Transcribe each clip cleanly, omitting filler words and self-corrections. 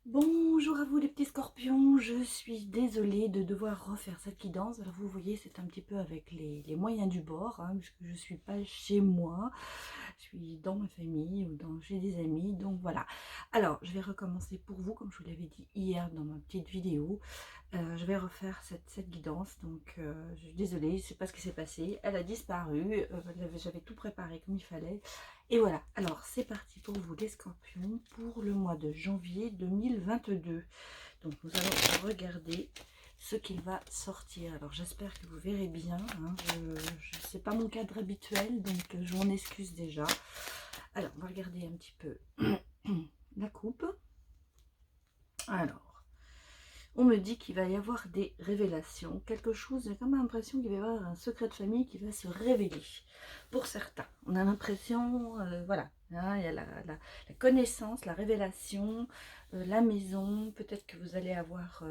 Bonjour à vous les petits scorpions, je suis désolée de devoir refaire cette guidance. Alors vous voyez, c'est un petit peu avec les moyens du bord, hein, puisque je ne suis pas chez moi, je suis dans ma famille ou chez des amis, donc voilà. Alors, je vais recommencer pour vous, comme je vous l'avais dit hier dans ma petite vidéo. Je vais refaire cette guidance, donc je suis désolée, je sais pas ce qui s'est passé, elle a disparu, j'avais tout préparé comme il fallait, et voilà. Alors c'est parti pour vous les scorpions, pour le mois de janvier 2022. Donc nous allons regarder ce qu'il va sortir. Alors j'espère que vous verrez bien, hein. C'est pas mon cadre habituel, donc je m'en excuse déjà. Alors on va regarder un petit peu la coupe. Alors, on me dit qu'il va y avoir des révélations, quelque chose, j'ai comme l'impression qu'il va y avoir un secret de famille qui va se révéler. Pour certains, on a l'impression, voilà, hein, il y a la connaissance, la révélation, la maison, peut-être que vous allez avoir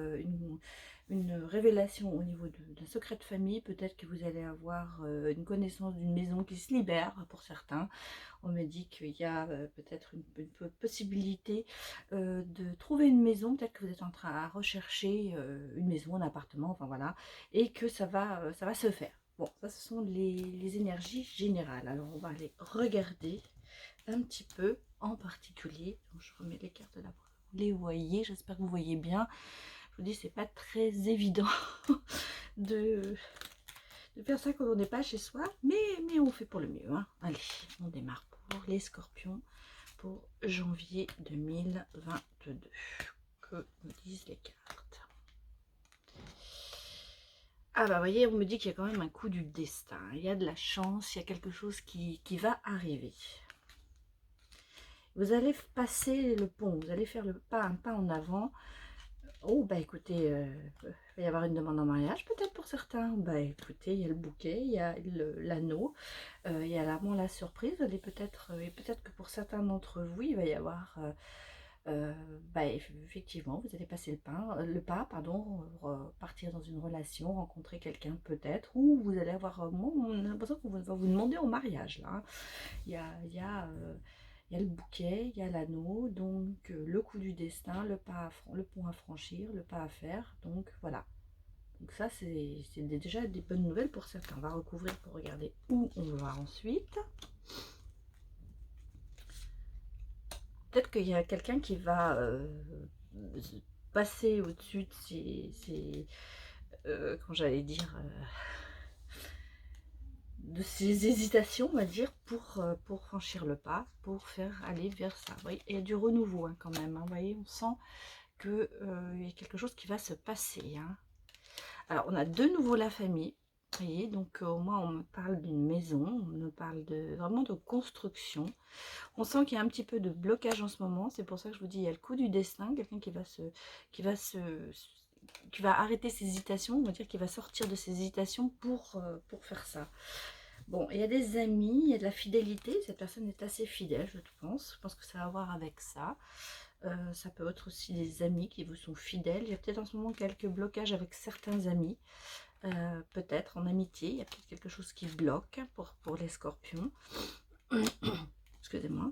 une révélation au niveau d'un secret de famille, peut-être que vous allez avoir une connaissance d'une maison qui se libère pour certains. On me dit qu'il y a peut-être une possibilité de trouver une maison, peut-être que vous êtes en train à rechercher une maison, un appartement, enfin voilà, et que ça va se faire. Bon, ça ce sont les énergies générales. Alors on va aller regarder un petit peu en particulier. Donc, je remets les cartes là pour que vous les voyez. J'espère que vous voyez bien. Je vous dis, c'est pas très évident de, de faire ça quand on n'est pas chez soi, mais on fait pour le mieux, hein. Allez, on démarre pour les scorpions pour janvier 2022. Que me disent les cartes? Ah bah voyez, on me dit qu'il y a quand même un coup du destin, il y a de la chance, il y a quelque chose qui va arriver. Vous allez passer le pont, vous allez faire un pas en avant. Oh bah écoutez, il va y avoir une demande en mariage peut-être pour certains. Bah écoutez, il y a le bouquet, il y a l'anneau, il y a la surprise. Vous allez peut-être, et peut-être que pour certains d'entre vous, il va y avoir bah, effectivement, vous allez passer le pas, pardon, partir dans une relation, rencontrer quelqu'un peut-être, ou vous allez avoir, on a l'impression qu'on va vous demander en mariage là, hein. Il y a, il y a, il y a le bouquet, il y a l'anneau, donc le coup du destin, le pont à franchir, le pas à faire, donc voilà. Donc ça, c'est déjà des bonnes nouvelles pour certains. On va recouvrir pour regarder où on va ensuite. Peut-être qu'il y a quelqu'un qui va passer au-dessus de quand j'allais dire, de ses hésitations, on va dire, pour franchir le pas, pour faire aller vers ça. Vous voyez, il y a du renouveau hein, quand même. Hein, vous voyez, on sent qu'il y a quelque chose qui va se passer. Hein. Alors, on a de nouveau la famille. Vous voyez, donc au moins on me parle d'une maison, on me parle vraiment de construction. On sent qu'il y a un petit peu de blocage en ce moment. C'est pour ça que je vous dis, il y a le coup du destin, quelqu'un qui va qui va arrêter ses hésitations, on va dire qu'il va sortir de ses hésitations pour faire ça. Bon, il y a des amis, il y a de la fidélité. Cette personne est assez fidèle, je pense. Je pense que ça a à voir avec ça. Ça peut être aussi des amis qui vous sont fidèles. Il y a peut-être en ce moment quelques blocages avec certains amis. Peut-être en amitié, il y a peut-être quelque chose qui bloque pour les scorpions. Excusez-moi.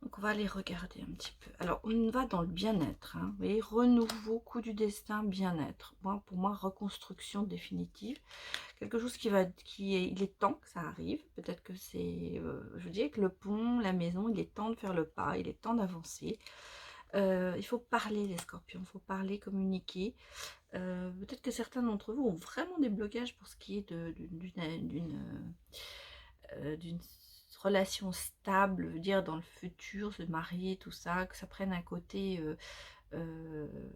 Donc on va aller regarder un petit peu. Alors on va dans le bien-être. Hein. Vous voyez, renouveau, coup du destin, bien-être. Bon, pour moi, reconstruction définitive. Quelque chose il est temps que ça arrive. Peut-être que c'est, je vous dis, avec le pont, la maison, il est temps de faire le pas, il est temps d'avancer. Il faut parler les scorpions, il faut parler, communiquer. Peut-être que certains d'entre vous ont vraiment des blocages pour ce qui est d'une relation stable, veut dire dans le futur, se marier, tout ça, que ça prenne un côté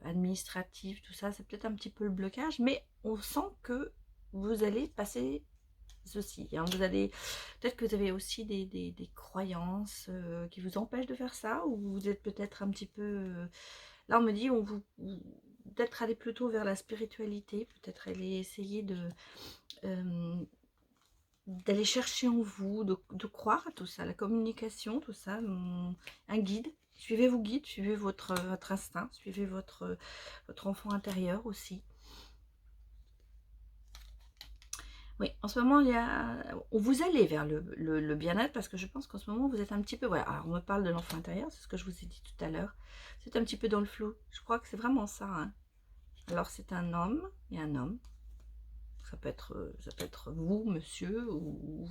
administratif, tout ça, c'est peut-être un petit peu le blocage, mais on sent que vous allez passer ceci. Hein. Vous allez, peut-être que vous avez aussi des croyances qui vous empêchent de faire ça, ou vous êtes peut-être un petit peu... là, on me dit, peut-être aller plutôt vers la spiritualité, peut-être aller essayer euh, d'aller chercher en vous, de croire à tout ça, la communication, tout ça, un guide. Suivez vos guides, suivez votre instinct, suivez votre enfant intérieur aussi. Oui, en ce moment, vous allez vers le bien-être parce que je pense qu'en ce moment, vous êtes un petit peu... Voilà, alors on me parle de l'enfant intérieur, c'est ce que je vous ai dit tout à l'heure. C'est un petit peu dans le flou. Je crois que c'est vraiment ça, hein. Alors, c'est un homme et un homme. Ça peut être vous, monsieur, ou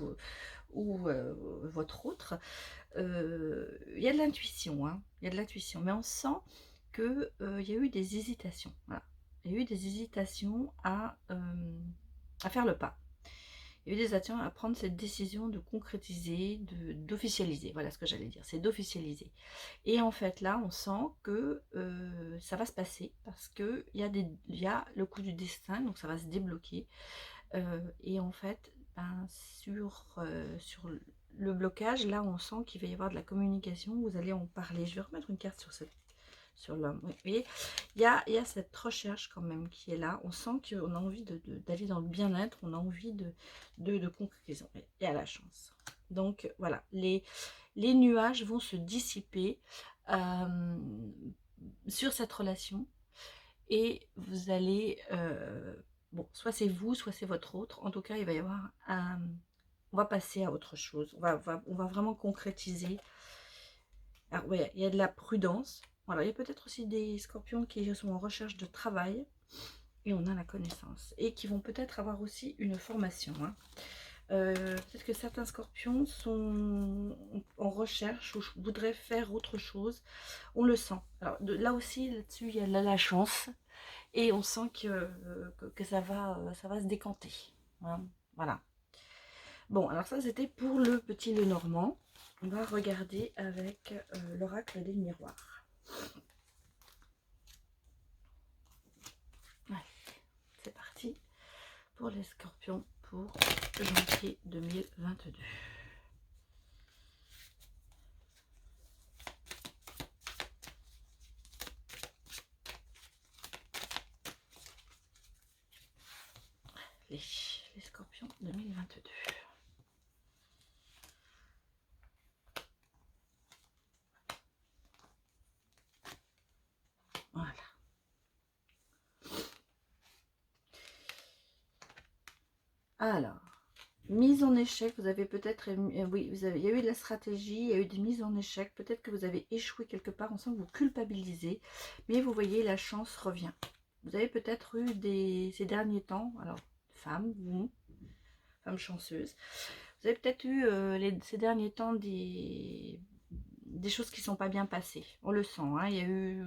votre autre. Il y a de l'intuition, hein. Il y a de l'intuition, mais on sent qu'il y a eu des hésitations. Voilà. Il y a eu des hésitations à faire le pas. Il y a eu des hésitations à prendre cette décision de concrétiser, d'officialiser. Voilà ce que j'allais dire, c'est d'officialiser. Et en fait, là, on sent que ça va se passer parce qu'il y a le coup du destin, donc ça va se débloquer. Et en fait, ben, sur le blocage, là, on sent qu'il va y avoir de la communication. Vous allez en parler. Je vais remettre une carte sur l'homme. Oui, vous voyez, il y a cette recherche quand même qui est là. On sent qu'on a envie d'aller dans le bien-être. On a envie de concrétisation. Et à la chance. Donc, voilà. Les nuages vont se dissiper sur cette relation. Et vous allez... bon, soit c'est vous, soit c'est votre autre. En tout cas, il va y avoir un... On va passer à autre chose. On va vraiment concrétiser. Alors, ouais, il y a de la prudence. Voilà, il y a peut-être aussi des scorpions qui sont en recherche de travail. Et on a la connaissance. Et qui vont peut-être avoir aussi une formation. Hein. Peut-être que certains scorpions sont en recherche ou voudraient faire autre chose. On le sent. Alors, là aussi, là-dessus, il y a la chance. Et on sent que ça va se décanter. Hein, voilà. Bon, alors ça, c'était pour le petit Lenormand. On va regarder avec l'oracle des miroirs. Allez, c'est parti pour les scorpions pour janvier 2022. Les scorpions 2022. Voilà. Alors, mise en échec, vous avez peut-être... oui, il y a eu de la stratégie, il y a eu des mises en échec. Peut-être que vous avez échoué quelque part, on sent que vous culpabilisez. Mais vous voyez, la chance revient. Vous avez peut-être eu ces derniers temps, alors, femme, vous, femme chanceuse, vous avez peut-être eu ces derniers temps des choses qui ne sont pas bien passées. On le sent, hein,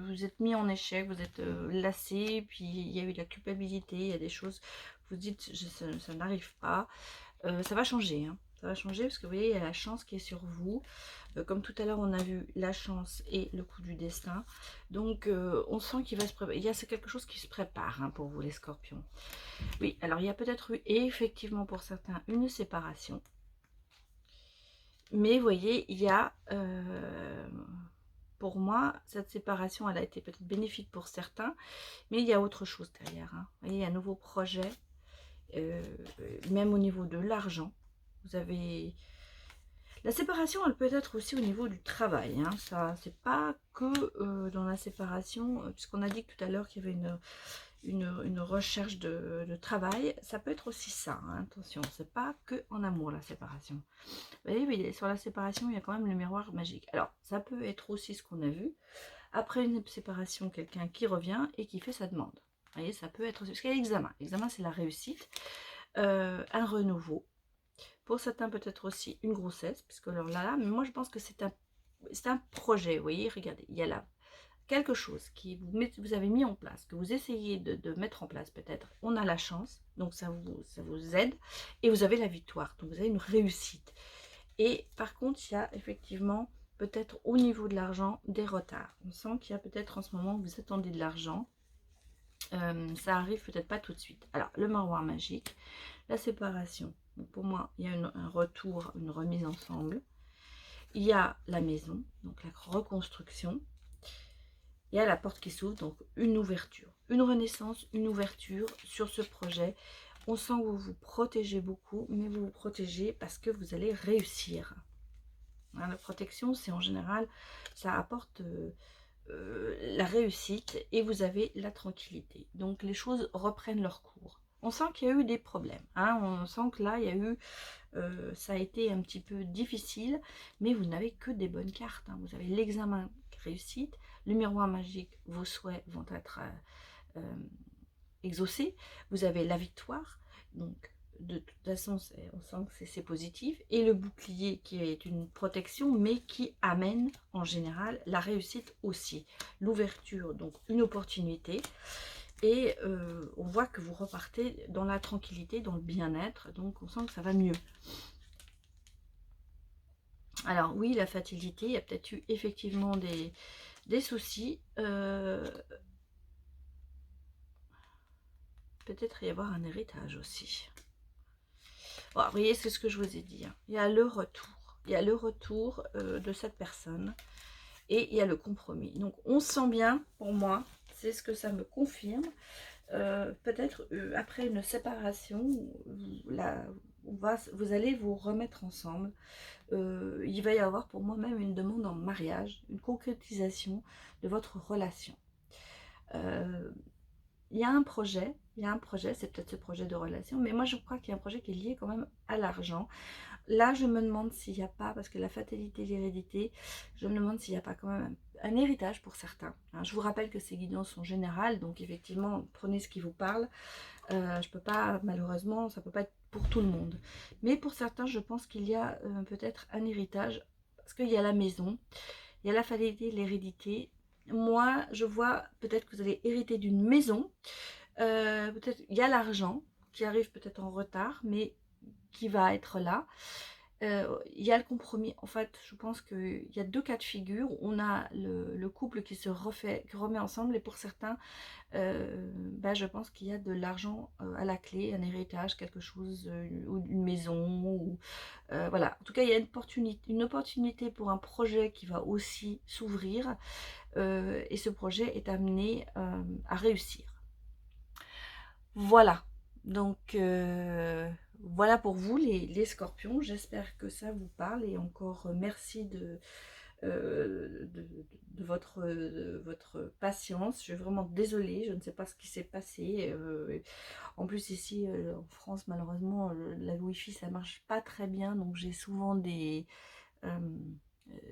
vous êtes mis en échec, vous êtes lassé, puis il y a eu de la culpabilité, il y a des choses, vous dites, ça n'arrive pas. Ça va changer, hein. Ça va changer parce que vous voyez, il y a la chance qui est sur vous. Comme tout à l'heure, on a vu la chance et le coup du destin. Donc, on sent qu'il va se préparer. C'est quelque chose qui se prépare hein, pour vous, les scorpions. Oui, alors il y a peut-être eu, effectivement, pour certains, une séparation. Mais vous voyez, il y a... pour moi, cette séparation, elle a été peut-être bénéfique pour certains. Mais il y a autre chose derrière. Hein. Vous voyez, il y a un nouveau projet. Même au niveau de l'argent. Vous avez... La séparation, elle peut être aussi au niveau du travail. Hein. Ça, c'est pas que dans la séparation, puisqu'on a dit tout à l'heure qu'il y avait une recherche de travail. Ça peut être aussi ça. Hein. Attention, c'est pas que en amour la séparation. Vous voyez, mais sur la séparation, il y a quand même le miroir magique. Alors, ça peut être aussi ce qu'on a vu. Après une séparation, quelqu'un qui revient et qui fait sa demande. Vous voyez, ça peut être aussi... Parce qu'il y a l'examen. L'examen, c'est la réussite. Un renouveau. Pour certains, peut-être aussi une grossesse, puisque alors là, mais moi je pense que c'est un projet, vous voyez, regardez, il y a là quelque chose qui vous avez mis en place, que vous essayez de mettre en place peut-être, on a la chance, donc ça vous aide, et vous avez la victoire, donc vous avez une réussite. Et par contre, il y a effectivement peut-être au niveau de l'argent des retards. On sent qu'il y a peut-être en ce moment, vous attendez de l'argent, ça arrive peut-être pas tout de suite. Alors, le miroir magique, la séparation. Donc pour moi, il y a un retour, une remise ensemble. Il y a la maison, donc la reconstruction. Il y a la porte qui s'ouvre, donc une ouverture. Une renaissance, une ouverture sur ce projet. On sent que vous vous protégez beaucoup, mais vous vous protégez parce que vous allez réussir. Hein, la protection, c'est en général, ça apporte... la réussite et vous avez la tranquillité. Donc les choses reprennent leur cours. on sent qu'il y a eu des problèmes, hein. On sent que là, il y a eu, ça a été un petit peu difficile, mais vous n'avez que des bonnes cartes, hein. Vous avez l'examen réussite, le miroir magique, vos souhaits vont être exaucés, vous avez la victoire, donc de toute façon, on sent que c'est positif, et le bouclier qui est une protection, mais qui amène en général la réussite aussi, l'ouverture, donc une opportunité. Et on voit que vous repartez dans la tranquillité, dans le bien-être, donc on sent que ça va mieux. Alors oui, la fatalité, il y a peut-être eu effectivement des soucis. Peut-être y avoir un héritage aussi. Bon, vous voyez, c'est ce que je vous ai dit, hein. Il y a le retour. Il y a le retour de cette personne. Et il y a le compromis. Donc on sent bien, pour moi, c'est ce que ça me confirme. Peut-être après une séparation, là, vous allez vous remettre ensemble. Il va y avoir pour moi même une demande en mariage, une concrétisation de votre relation. Il y a un projet, c'est peut-être ce projet de relation, mais moi je crois qu'il y a un projet qui est lié quand même à l'argent. Là, je me demande s'il n'y a pas, parce que la fatalité, l'hérédité, je me demande s'il n'y a pas quand même un héritage pour certains, hein. Je vous rappelle que ces guidances sont générales, donc effectivement, prenez ce qui vous parle. Je peux pas, malheureusement, ça peut pas être pour tout le monde. Mais pour certains, je pense qu'il y a peut-être un héritage, parce qu'il y a la maison, il y a la fatalité, l'hérédité. Moi, je vois peut-être que vous allez hériter d'une maison, peut-être il y a l'argent qui arrive peut-être en retard, mais qui va être là. Il y a le compromis. En fait, je pense qu'il y a deux cas de figure. On a le couple qui se remet ensemble, et pour certains, je pense qu'il y a de l'argent à la clé, un héritage, quelque chose, ou une maison, ou voilà. En tout cas, il y a une opportunité pour un projet qui va aussi s'ouvrir, et ce projet est amené à réussir. Voilà, donc voilà pour vous les scorpions. J'espère que ça vous parle, et encore merci de votre patience. Je suis vraiment désolée, je ne sais pas ce qui s'est passé. En plus ici en France, malheureusement, la Wi-Fi ça marche pas très bien, donc j'ai souvent euh,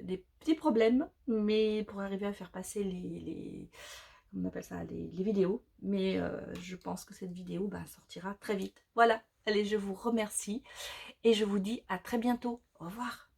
des petits problèmes, mais pour arriver à faire passer on appelle ça, les vidéos. Mais je pense que cette vidéo sortira très vite. Voilà, allez, je vous remercie et je vous dis à très bientôt. Au revoir.